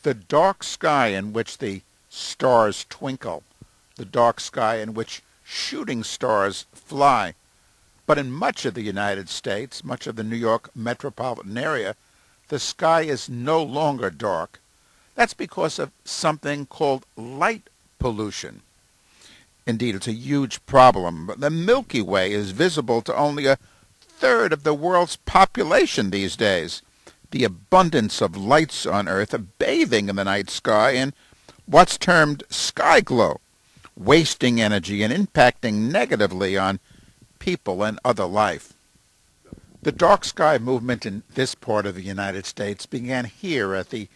The dark sky in which the stars twinkle, the dark sky in which shooting stars fly. But in much of the United States, much of the New York metropolitan area, the sky is no longer dark. That's because of something called light pollution. Indeed, it's a huge problem. The Milky Way is visible to only a third of the world's population these days. The abundance of lights on Earth are bathing in the night sky in what's termed sky glow, wasting energy and impacting negatively on people and other life. The dark sky movement in this part of the United States began here at the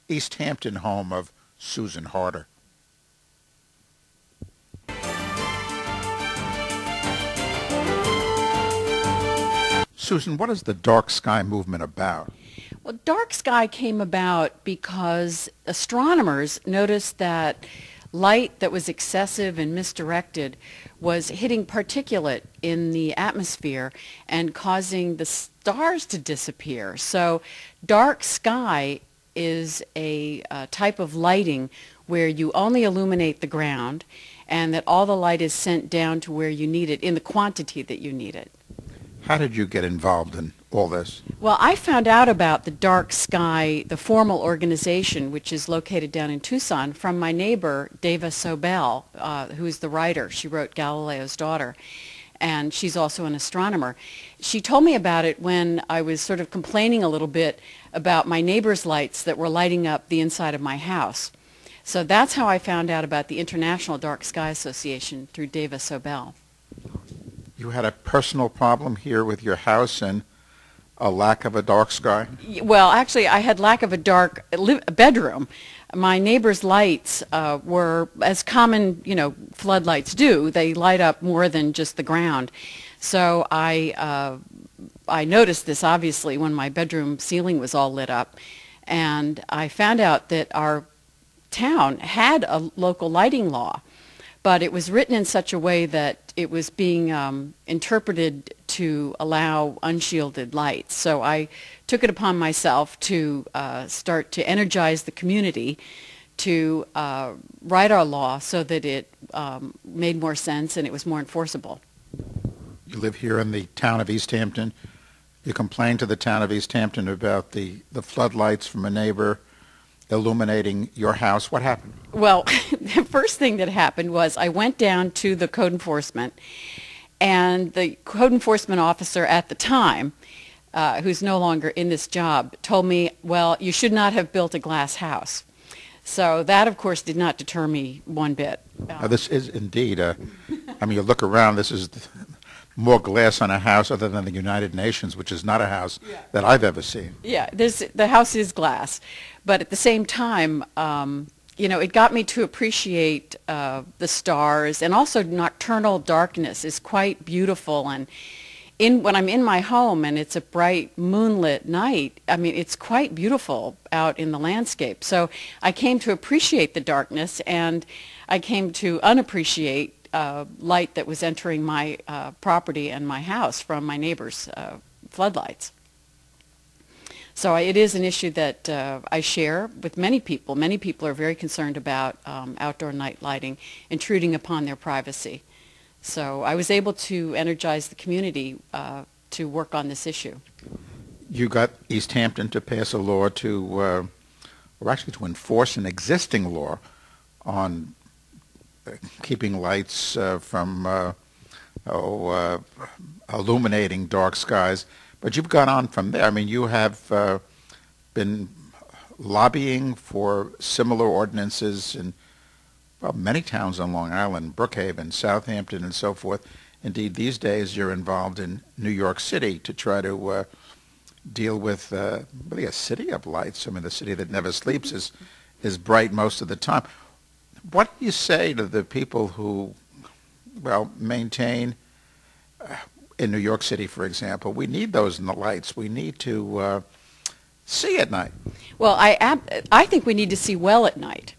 East Hampton home of Susan Harder. Susan, what is the dark sky movement about? Well, dark sky came about because astronomers noticed that light that was excessive and misdirected was hitting particulate in the atmosphere and causing the stars to disappear. So dark sky is a type of lighting where you only illuminate the ground and that all the light is sent down to where you need it in the quantity that you need it. How did you get involved in all this? Well, I found out about the Dark Sky, the formal organization, which is located down in Tucson, from my neighbor, Deva Sobel, who's the writer. She wrote Galileo's Daughter, and she's also an astronomer. She told me about it when I was sort of complaining a little bit about my neighbor's lights that were lighting up the inside of my house. So that's how I found out about the International Dark Sky Association, through Deva Sobel. You had a personal problem here with your house and a lack of a dark sky? Well, actually, I had lack of a dark bedroom. My neighbor's lights were, as common, floodlights do. They light up more than just the ground. So I noticed this, obviously, when my bedroom ceiling was all lit up. And I found out that our town had a local lighting law, but it was written in such a way that it was being interpreted to allow unshielded lights. So I took it upon myself to start to energize the community to write our law so that it made more sense and it was more enforceable. You live here in the town of East Hampton. You complained to the town of East Hampton about the floodlights from a neighbor illuminating your house. What happened? Well, the first thing that happened was I went down to the code enforcement, and the code enforcement officer at the time, who's no longer in this job, told me, well, you should not have built a glass house. So that, of course, did not deter me one bit. Now, this is indeed, I mean, you look around, this is more glass on a house other than the United Nations, which is not a house that I've ever seen. Yeah, the house is glass. But at the same time, it got me to appreciate the stars, and also nocturnal darkness is quite beautiful. And when I'm in my home and it's a bright moonlit night, I mean, it's quite beautiful out in the landscape. So I came to appreciate the darkness, and I came to unappreciate light that was entering my property and my house from my neighbor's floodlights. So it is an issue that I share with many people. Many people are very concerned about outdoor night lighting intruding upon their privacy. So I was able to energize the community to work on this issue. You got East Hampton to pass a law to enforce an existing law on keeping lights from illuminating dark skies. But you've gone on from there. I mean, you have been lobbying for similar ordinances in many towns on Long Island, Brookhaven, Southampton, and so forth. Indeed, these days you're involved in New York City to try to deal with really a city of lights. I mean, the city that never sleeps is bright most of the time. What do you say to the people who, maintain, in New York City, for example, we need those in the lights. We need to see at night. Well, I think we need to see well at night.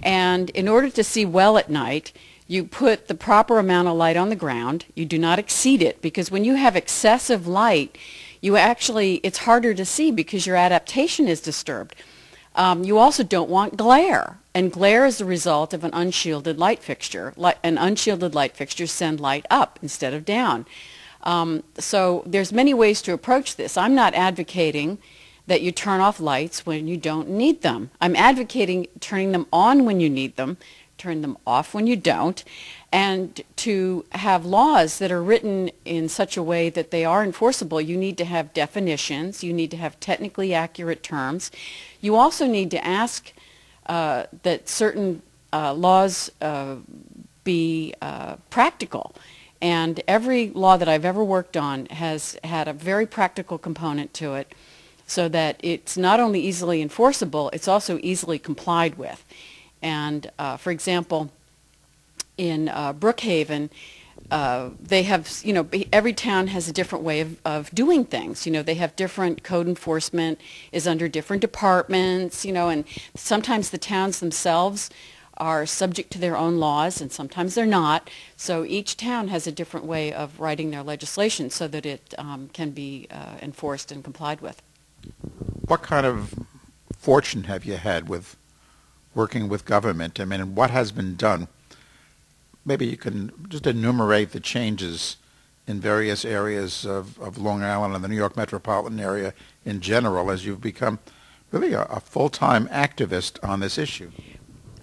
And in order to see well at night, you put the proper amount of light on the ground. You do not exceed it, because when you have excessive light, it's harder to see because your adaptation is disturbed. You also don't want glare, and glare is the result of an unshielded light fixture. An unshielded light fixture send light up instead of down. So there's many ways to approach this. I'm not advocating that you turn off lights when you don't need them. I'm advocating turning them on when you need them, turn them off when you don't, and to have laws that are written in such a way that they are enforceable. You need to have definitions. You need to have technically accurate terms. You also need to ask that certain laws be practical. And every law that I've ever worked on has had a very practical component to it, so that it's not only easily enforceable, it's also easily complied with. And for example, in Brookhaven, they have, every town has a different way of doing things. They have different code enforcement is under different departments, and sometimes the towns themselves are subject to their own laws, and sometimes they're not. So each town has a different way of writing their legislation so that it can be enforced and complied with. What kind of fortune have you had with working with government? I mean, what has been done? Maybe you can just enumerate the changes in various areas of Long Island and the New York metropolitan area in general as you've become really a full-time activist on this issue.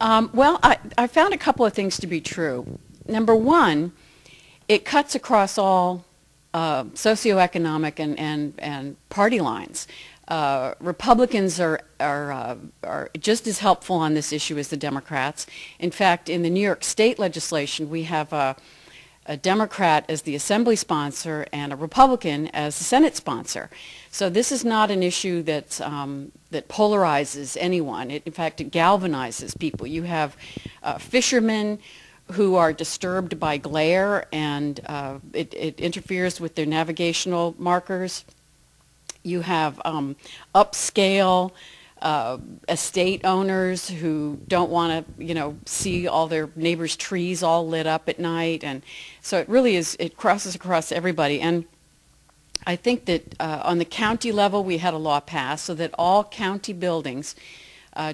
Well, I found a couple of things to be true. Number one, it cuts across all socioeconomic and party lines. Republicans are just as helpful on this issue as the Democrats. In fact, in the New York State legislation, we have a Democrat as the Assembly sponsor and a Republican as the Senate sponsor. So this is not an issue that polarizes anyone. In fact, it galvanizes people. You have fishermen who are disturbed by glare, and it interferes with their navigational markers. You have upscale estate owners who don't want to, see all their neighbors' trees all lit up at night, and so it really is. It crosses across everybody, and I think that on the county level we had a law passed so that all county buildings.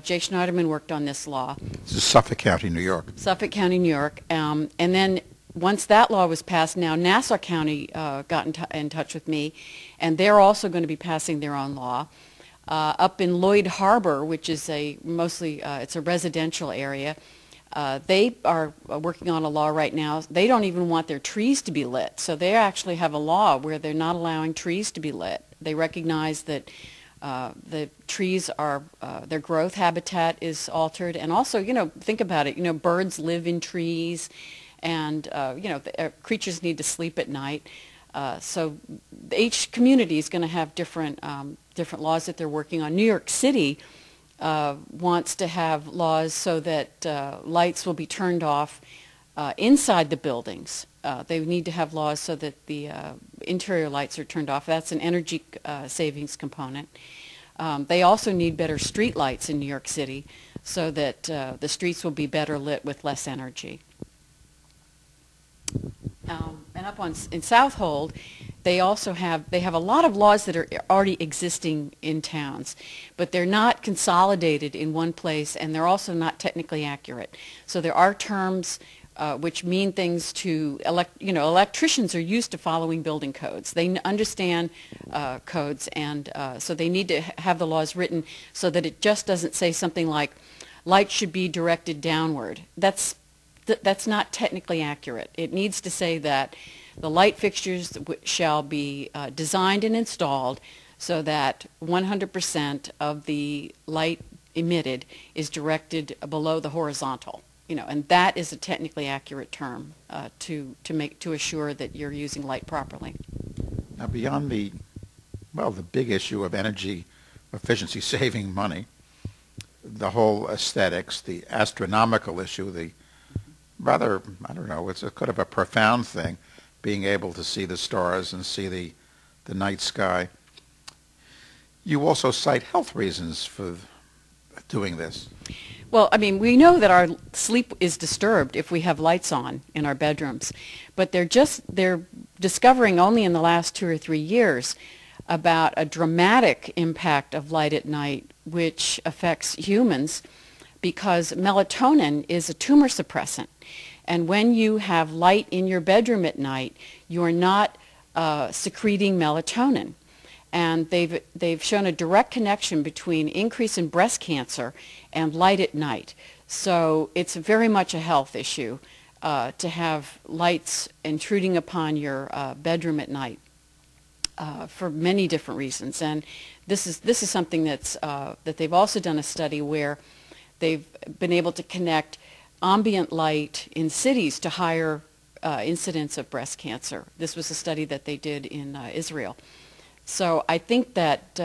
Jay Schneiderman worked on this law. This is Suffolk County, New York. Suffolk County, New York, and then. Once that law was passed, now Nassau County got in touch with me, and they're also going to be passing their own law. Up in Lloyd Harbor, which is mostly it's a residential area, they are working on a law right now. They don't even want their trees to be lit, so they actually have a law where they're not allowing trees to be lit. They recognize that the trees are, their growth habitat is altered, and also, think about it, birds live in trees. And creatures need to sleep at night, so each community is going to have different laws that they're working on. New York City wants to have laws so that lights will be turned off inside the buildings. They need to have laws so that the interior lights are turned off. That's an energy savings component. They also need better street lights in New York City so that the streets will be better lit with less energy. And up in Southold, they have a lot of laws that are already existing in towns, but they're not consolidated in one place, and they're also not technically accurate. So there are terms which mean things to electricians are used to following building codes. They understand codes, and so they need to have the laws written so that it just doesn't say something like light should be directed downward. That's not technically accurate. It needs to say that the light fixtures shall be designed and installed so that 100% of the light emitted is directed below the horizontal. And that is a technically accurate term to assure that you're using light properly. Now, beyond the big issue of energy efficiency, saving money, the whole aesthetics, the astronomical issue, the rather, I don't know, it's a kind of a profound thing, being able to see the stars and see the night sky. You also cite health reasons for doing this. Well, I mean, we know that our sleep is disturbed if we have lights on in our bedrooms, but they're discovering only in the last 2 or 3 years about a dramatic impact of light at night which affects humans because melatonin is a tumor suppressant. And when you have light in your bedroom at night, you are not secreting melatonin. And they've shown a direct connection between increase in breast cancer and light at night. So it's very much a health issue to have lights intruding upon your bedroom at night for many different reasons. And this is something that's that they've also done a study where they've been able to connect ambient light in cities to higher incidence of breast cancer. This was a study that they did in Israel. So I think that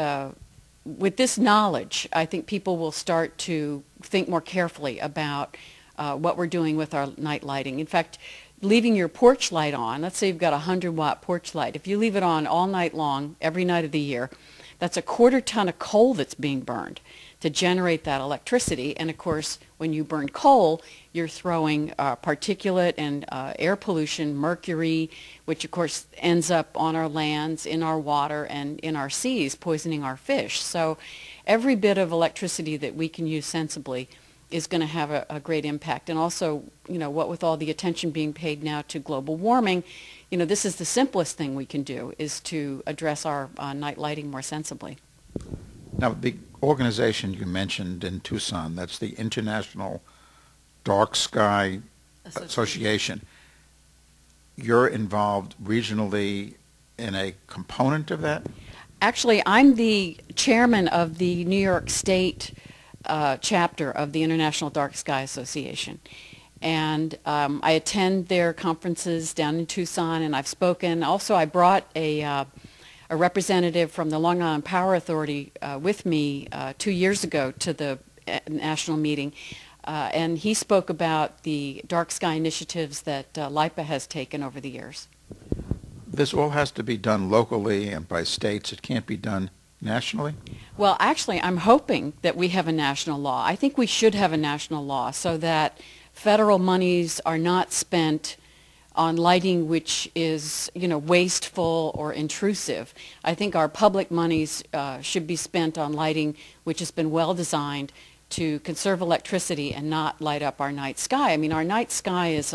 with this knowledge, I think people will start to think more carefully about what we're doing with our night lighting. In fact, leaving your porch light on, let's say you've got a 100-watt porch light. If you leave it on all night long, every night of the year, that's a quarter ton of coal that's being burned to generate that electricity. And of course, when you burn coal, you're throwing particulate and air pollution, mercury, which of course ends up on our lands, in our water, and in our seas, poisoning our fish. So every bit of electricity that we can use sensibly is going to have a great impact. And also, you know, what with all the attention being paid now to global warming, you know, this is the simplest thing we can do, is to address our night lighting more sensibly. Now, the organization you mentioned in Tucson, that's the International Dark Sky Association. You're involved regionally in a component of that? Actually, I'm the chairman of the New York State chapter of the International Dark Sky Association. And I attend their conferences down in Tucson, and I've spoken. Also, I brought a representative from the Long Island Power Authority with me 2 years ago to the national meeting, and he spoke about the dark sky initiatives that LIPA has taken over the years. This all has to be done locally and by states. It can't be done nationally? Well, actually, I'm hoping that we have a national law. I think we should have a national law so that federal monies are not spent on lighting which is, you know, wasteful or intrusive. I think our public monies should be spent on lighting which has been well designed to conserve electricity and not light up our night sky. I mean, our night sky is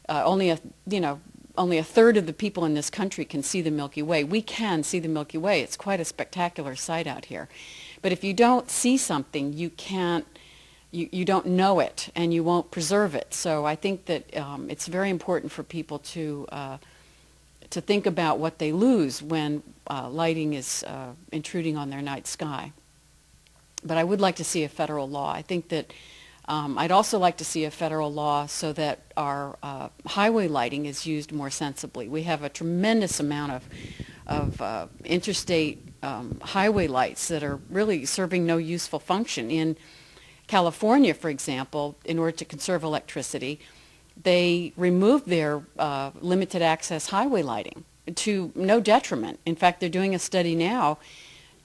only a third of the people in this country can see the Milky Way. We can see the Milky Way. It's quite a spectacular sight out here. But if you don't see something, you can't. You don't know it, and you won't preserve it. So I think that it's very important for people to think about what they lose when lighting is intruding on their night sky. But I would like to see a federal law. I think that I'd also like to see a federal law so that our highway lighting is used more sensibly. We have a tremendous amount of interstate highway lights that are really serving no useful function. In California, for example, in order to conserve electricity, they removed their limited access highway lighting to no detriment. In fact, they're doing a study now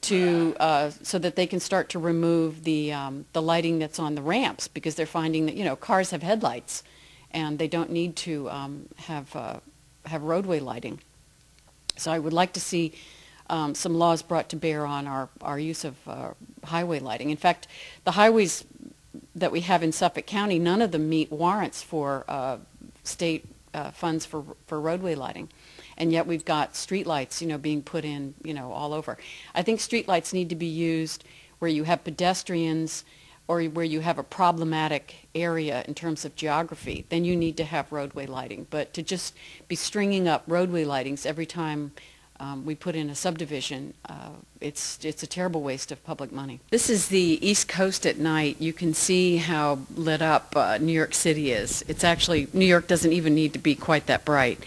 to so that they can start to remove the lighting that's on the ramps, because they're finding that, you know, cars have headlights and they don't need to have roadway lighting. So I would like to see some laws brought to bear on our use of highway lighting. In fact, the highways that we have in Suffolk County, none of them meet warrants for state funds for roadway lighting. And yet we've got streetlights, you know, being put in, you know, all over. I think streetlights need to be used where you have pedestrians or where you have a problematic area in terms of geography. Then you need to have roadway lighting. But to just be stringing up roadway lightings every time we put in a subdivision, it's a terrible waste of public money. This is the East Coast at night. You can see how lit up New York City is. It's actually, New York doesn't even need to be quite that bright.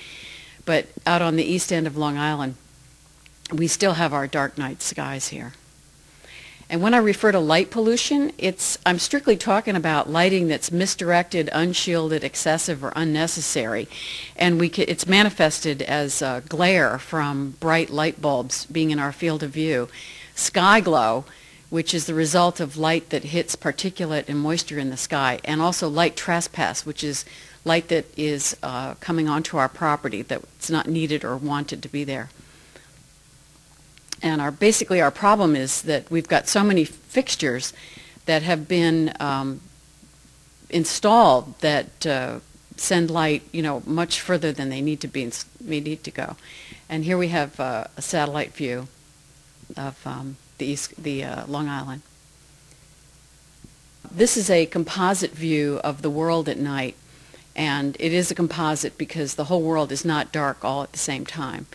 But out on the east end of Long Island, we still have our dark night skies here. And when I refer to light pollution, I'm strictly talking about lighting that's misdirected, unshielded, excessive, or unnecessary. And it's manifested as glare from bright light bulbs being in our field of view. Sky glow, which is the result of light that hits particulate and moisture in the sky. And also light trespass, which is light that is coming onto our property that's not needed or wanted to be there. And basically our problem is that we've got so many fixtures that have been installed that send light, much further than they need to go. And here we have a satellite view of the Long Island. This is a composite view of the world at night, and it is a composite because the whole world is not dark all at the same time.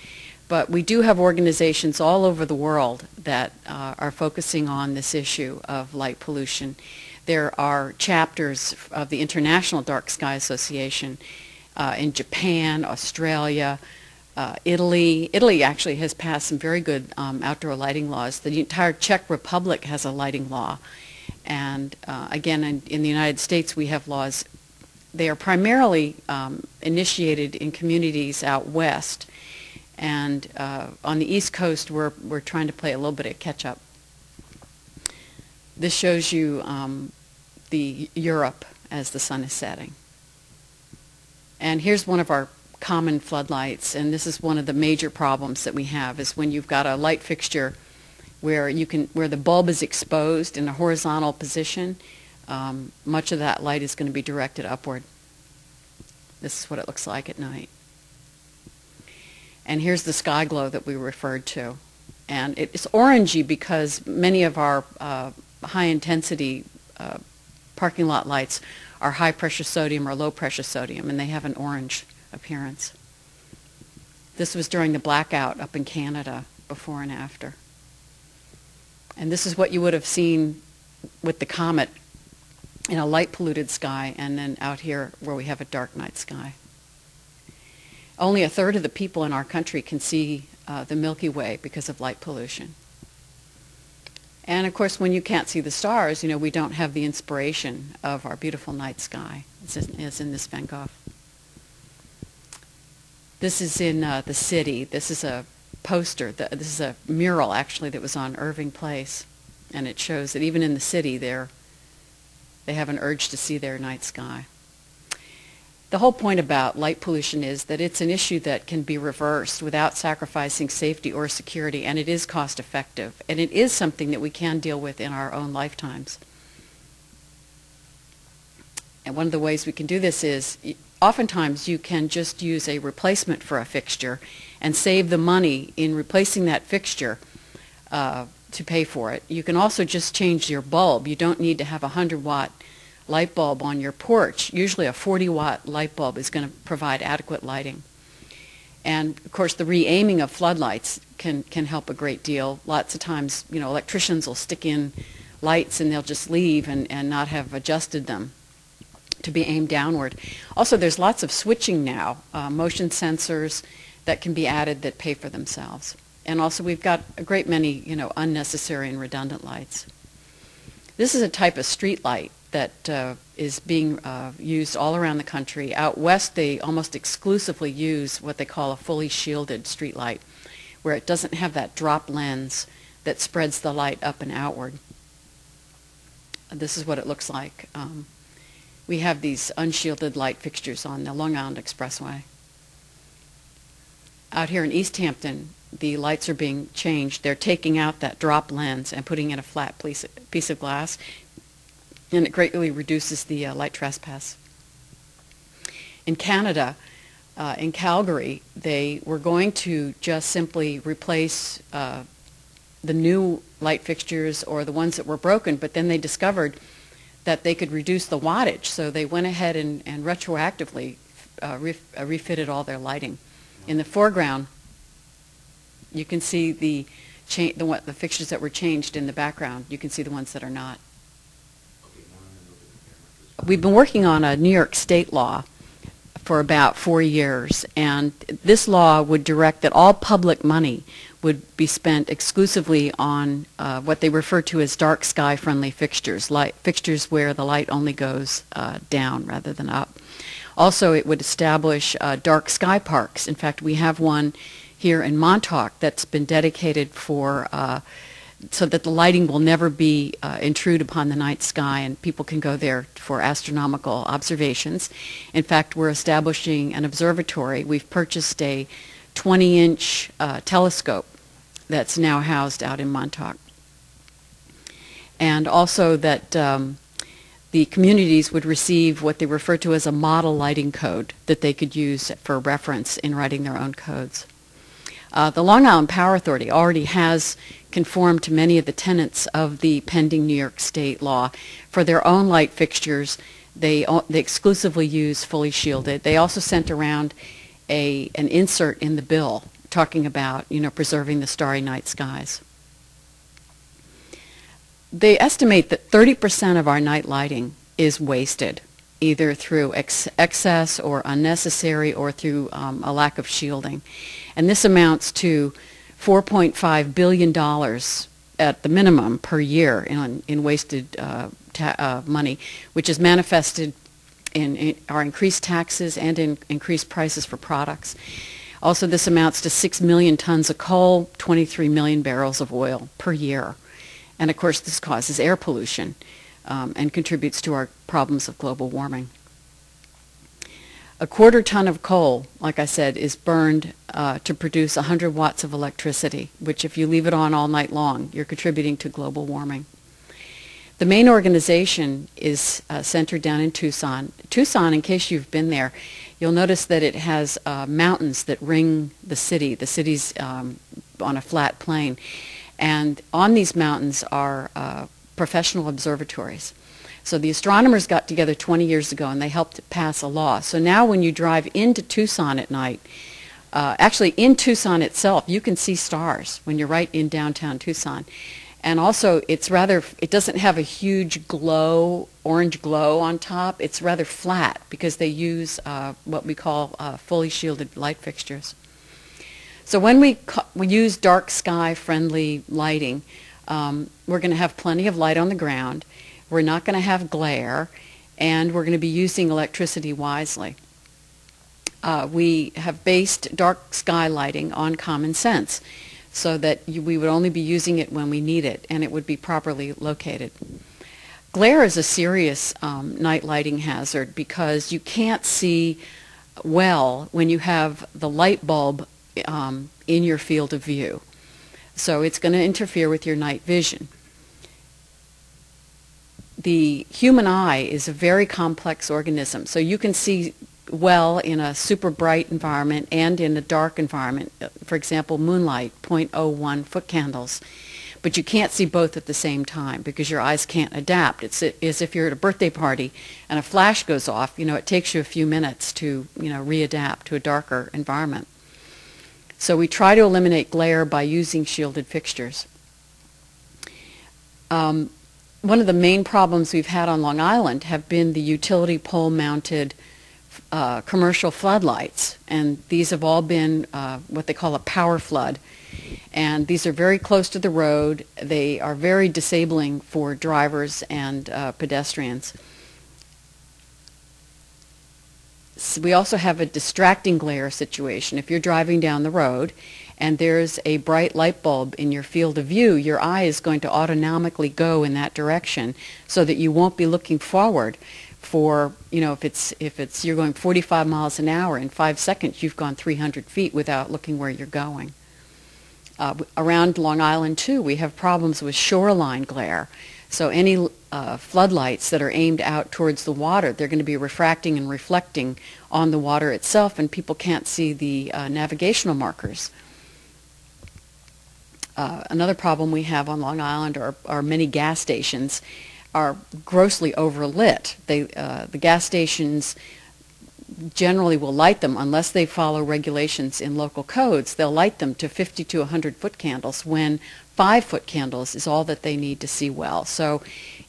But we do have organizations all over the world that are focusing on this issue of light pollution. There are chapters of the International Dark Sky Association in Japan, Australia, Italy. Italy actually has passed some very good outdoor lighting laws. The entire Czech Republic has a lighting law. And again, in the United States, we have laws. They are primarily initiated in communities out west. And on the East Coast, we're trying to play a little bit of catch-up. This shows you the Europe as the sun is setting. And here's one of our common floodlights, and this is one of the major problems that we have, is when you've got a light fixture where the bulb is exposed in a horizontal position, much of that light is going to be directed upward. This is what it looks like at night. And here's the sky glow that we referred to. And it's orangey because many of our high-intensity parking lot lights are high-pressure sodium or low-pressure sodium, and they have an orange appearance. This was during the blackout up in Canada, before and after. And this is what you would have seen with the comet in a light-polluted sky, and then out here where we have a dark night sky. Only a third of the people in our country can see the Milky Way because of light pollution. And of course, when you can't see the stars, we don't have the inspiration of our beautiful night sky, as in this Van Gogh. This is in the city. This is a poster. This is a mural, actually, that was on Irving Place. And it shows that even in the city, they have an urge to see their night sky. The whole point about light pollution is that it's an issue that can be reversed without sacrificing safety or security, and it is cost effective, and it is something that we can deal with in our own lifetimes. And one of the ways we can do this is, oftentimes you can just use a replacement for a fixture and save the money in replacing that fixture to pay for it. You can also just change your bulb. You don't need to have a 100-watt light bulb on your porch. Usually a 40-watt light bulb is going to provide adequate lighting. And of course the re-aiming of floodlights can help a great deal. Lots of times, electricians will stick in lights and they'll just leave and not have adjusted them to be aimed downward. Also, there's lots of switching now, motion sensors that can be added that pay for themselves. And also we've got a great many, unnecessary and redundant lights. This is a type of street light that is being used all around the country. Out west, they almost exclusively use what they call a fully shielded street light, where it doesn't have that drop lens that spreads the light up and outward. This is what it looks like. We have these unshielded light fixtures on the Long Island Expressway. Out here in East Hampton, the lights are being changed. They're taking out that drop lens and putting in a flat piece of glass, and it greatly reduces the light trespass. In Canada, in Calgary, they were going to just simply replace the new light fixtures or the ones that were broken, but then they discovered that they could reduce the wattage, so they went ahead and retroactively refitted all their lighting. In the foreground, you can see the fixtures that were changed. In the background, you can see the ones that are not. We've been working on a New York State law for about 4 years, and this law would direct that all public money would be spent exclusively on what they refer to as dark sky friendly fixtures, fixtures where the light only goes down rather than up. Also, it would establish dark sky parks. In fact, we have one here in Montauk that's been dedicated for so that the lighting will never be intrude upon the night sky, and people can go there for astronomical observations. In fact, we're establishing an observatory. We've purchased a 20-inch telescope that's now housed out in Montauk. And also that the communities would receive what they refer to as a model lighting code that they could use for reference in writing their own codes. The Long Island Power Authority already has conformed to many of the tenets of the pending New York State law. For their own light fixtures, they exclusively use fully shielded. They also sent around an insert in the bill talking about, preserving the starry night skies. They estimate that 30% of our night lighting is wasted, either through excess or unnecessary or through a lack of shielding. And this amounts to $4.5 billion at the minimum per year in wasted money, which is manifested in our increased taxes and in increased prices for products. Also, this amounts to 6 million tons of coal, 23 million barrels of oil per year. And of course, this causes air pollution and contributes to our problems of global warming. A quarter ton of coal, like I said, is burned to produce 100 watts of electricity, which if you leave it on all night long, you're contributing to global warming. The main organization is centered down in Tucson. Tucson, in case you've been there, you'll notice that it has mountains that ring the city. The city's on a flat plain. And on these mountains are professional observatories. So the astronomers got together 20 years ago and they helped pass a law. So now when you drive into Tucson at night, actually in Tucson itself, you can see stars when you're right in downtown Tucson. And also it doesn't have a huge glow, orange glow on top. It's rather flat because they use what we call fully shielded light fixtures. So when we use dark sky friendly lighting, we're going to have plenty of light on the ground, we're not going to have glare, and we're going to be using electricity wisely. We have based dark sky lighting on common sense so that we would only be using it when we need it and it would be properly located. Glare is a serious night lighting hazard because you can't see well when you have the light bulb in your field of view. So it's going to interfere with your night vision. The human eye is a very complex organism, so you can see well in a super bright environment and in a dark environment, for example, moonlight, 0.01 foot candles. But you can't see both at the same time because your eyes can't adapt. It's as if you're at a birthday party and a flash goes off, it takes you a few minutes to, readapt to a darker environment. So we try to eliminate glare by using shielded fixtures. One of the main problems we've had on Long Island have been the utility pole mounted commercial floodlights, and these have all been what they call a power flood. And these are very close to the road. They are very disabling for drivers and pedestrians. We also have a distracting glare situation. If you're driving down the road and there's a bright light bulb in your field of view, your eye is going to autonomically go in that direction so that you won't be looking forward for, if you're going 45 miles an hour, in 5 seconds you've gone 300 feet without looking where you're going. Around Long Island, too, we have problems with shoreline glare. So any floodlights that are aimed out towards the water, they're going to be refracting and reflecting on the water itself, and people can't see the navigational markers. Another problem we have on Long Island are many gas stations are grossly overlit. The gas stations generally will light them unless they follow regulations in local codes. They'll light them to 50 to 100 foot candles when 5 foot candles is all that they need to see well. So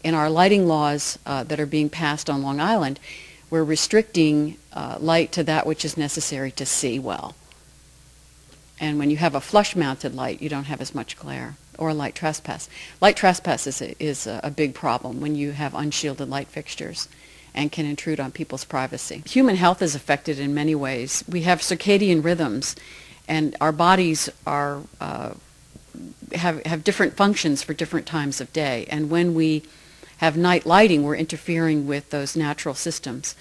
in our lighting laws that are being passed on Long Island, we're restricting light to that which is necessary to see well. And when you have a flush mounted light, you don't have as much glare, or light trespass. Light trespass is a big problem when you have unshielded light fixtures and can intrude on people's privacy. Human health is affected in many ways. We have circadian rhythms, and our bodies are have different functions for different times of day. And when we have night lighting, we're interfering with those natural systems.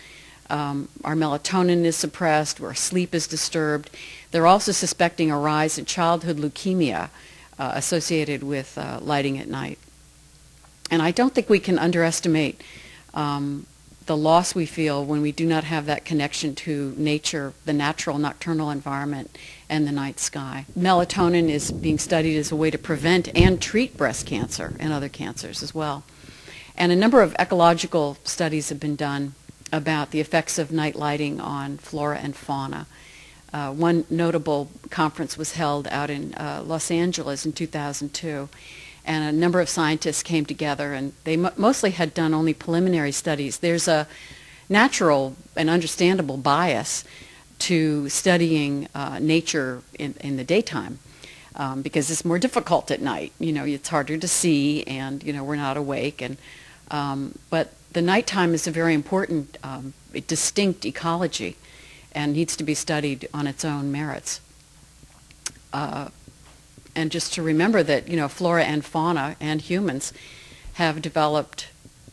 Our melatonin is suppressed, our sleep is disturbed. They're also suspecting a rise in childhood leukemia associated with lighting at night. And I don't think we can underestimate the loss we feel when we do not have that connection to nature, the natural nocturnal environment, and the night sky. Melatonin is being studied as a way to prevent and treat breast cancer and other cancers as well. And a number of ecological studies have been done about the effects of night lighting on flora and fauna. One notable conference was held out in Los Angeles in 2002, and a number of scientists came together, and they mostly had done only preliminary studies. There's a natural and understandable bias to studying nature in the daytime because it's more difficult at night. You know, it's harder to see, and you know we're not awake. And but the nighttime is a very important, distinct ecology, and needs to be studied on its own merits. And just to remember that, you know, flora and fauna and humans have developed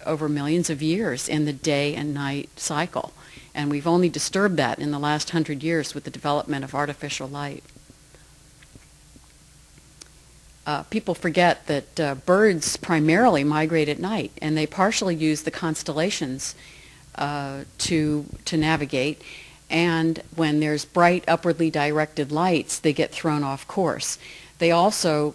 over millions of years in the day and night cycle. And we've only disturbed that in the last 100 years with the development of artificial light. People forget that birds primarily migrate at night, and they partially use the constellations to navigate. And when there's bright, upwardly directed lights, they get thrown off course. They also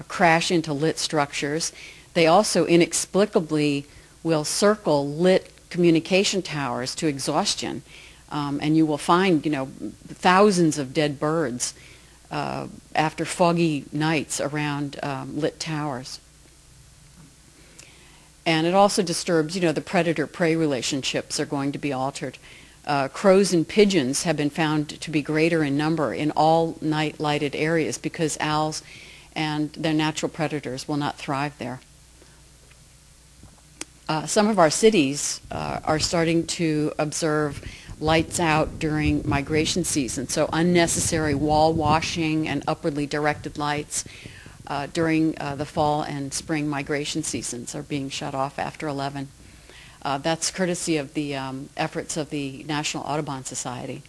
crash into lit structures. They also inexplicably will circle lit communication towers to exhaustion. And you will find, you know, thousands of dead birds after foggy nights around lit towers. And it also disturbs, you know, the predator-prey relationships are going to be altered. Crows and pigeons have been found to be greater in number in all night lighted areas because owls and their natural predators will not thrive there. Some of our cities are starting to observe lights out during migration season, so unnecessary wall washing and upwardly directed lights during the fall and spring migration seasons are being shut off after 11. That's courtesy of the efforts of the National Audubon Society.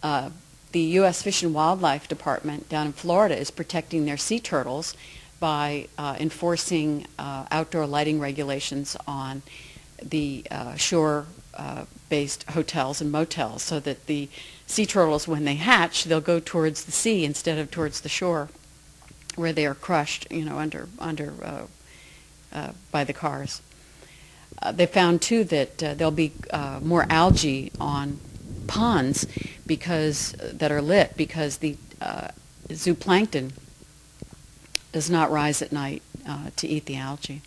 The U.S. Fish and Wildlife Department down in Florida is protecting their sea turtles by enforcing outdoor lighting regulations on the shore-based hotels and motels, so that the sea turtles, when they hatch, they'll go towards the sea instead of towards the shore, where they are crushed, you know, by the cars. They found too that there'll be more algae on ponds that are lit because the zooplankton does not rise at night to eat the algae.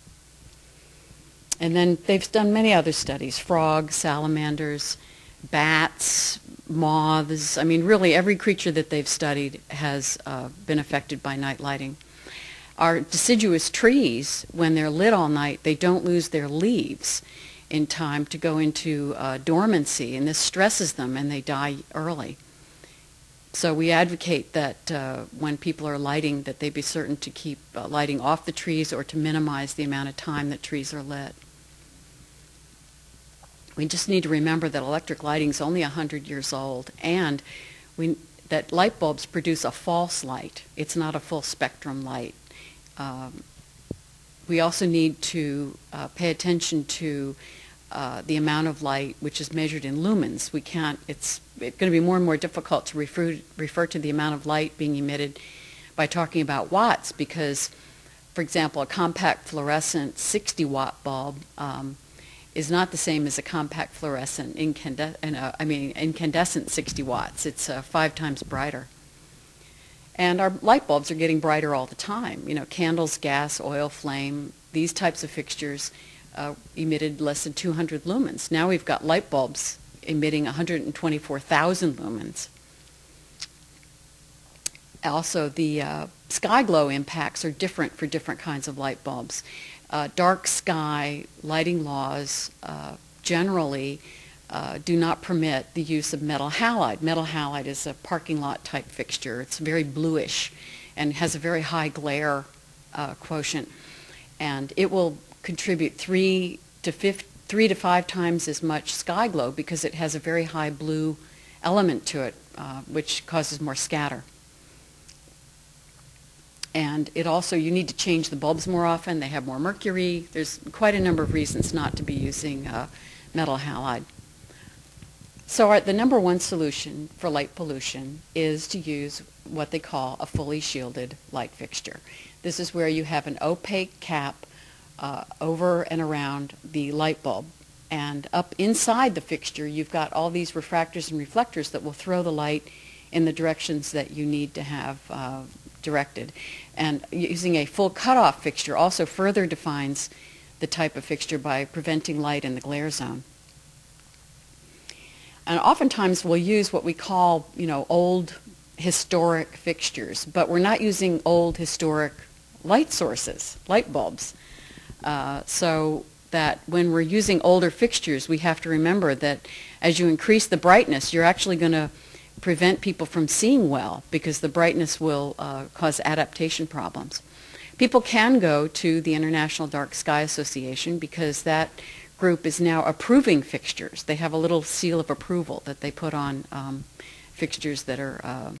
And then they've done many other studies: frogs, salamanders, bats, moths. I mean, really every creature that they've studied has been affected by night lighting. Our deciduous trees, when they're lit all night, they don't lose their leaves in time to go into dormancy, and this stresses them and they die early. So we advocate that when people are lighting, that they be certain to keep lighting off the trees or to minimize the amount of time that trees are lit. We just need to remember that electric lighting is only 100 years old, and that light bulbs produce a false light. It's not a full spectrum light. We also need to pay attention to the amount of light, which is measured in lumens. It's going to be more and more difficult to refer to the amount of light being emitted by talking about watts, because, for example, a compact fluorescent 60-watt bulb is not the same as a compact fluorescent incandescent 60 watts. It's 5 times brighter. And our light bulbs are getting brighter all the time. You know, candles, gas, oil, flame, these types of fixtures emitted less than 200 lumens. Now we've got light bulbs emitting 124,000 lumens. Also, the sky glow impacts are different for different kinds of light bulbs. Dark sky lighting laws generally do not permit the use of metal halide. Metal halide is a parking lot type fixture. It's very bluish and has a very high glare quotient, and it will contribute 3 to 5 times as much sky glow because it has a very high blue element to it, which causes more scatter. And it also, you need to change the bulbs more often. They have more mercury. There's quite a number of reasons not to be using metal halide. So the number one solution for light pollution is to use what they call a fully shielded light fixture. This is where you have an opaque cap over and around the light bulb. And up inside the fixture, you've got all these refractors and reflectors that will throw the light in the directions that you need to have directed. And using a full cutoff fixture also further defines the type of fixture by preventing light in the glare zone. And oftentimes we'll use what we call, old historic fixtures, but we're not using old historic light sources, light bulbs. So that when we're using older fixtures, we have to remember that as you increase the brightness, you're actually going to prevent people from seeing well, because the brightness will cause adaptation problems. People can go to the International Dark Sky Association, because that group is now approving fixtures. They have a little seal of approval that they put on fixtures that are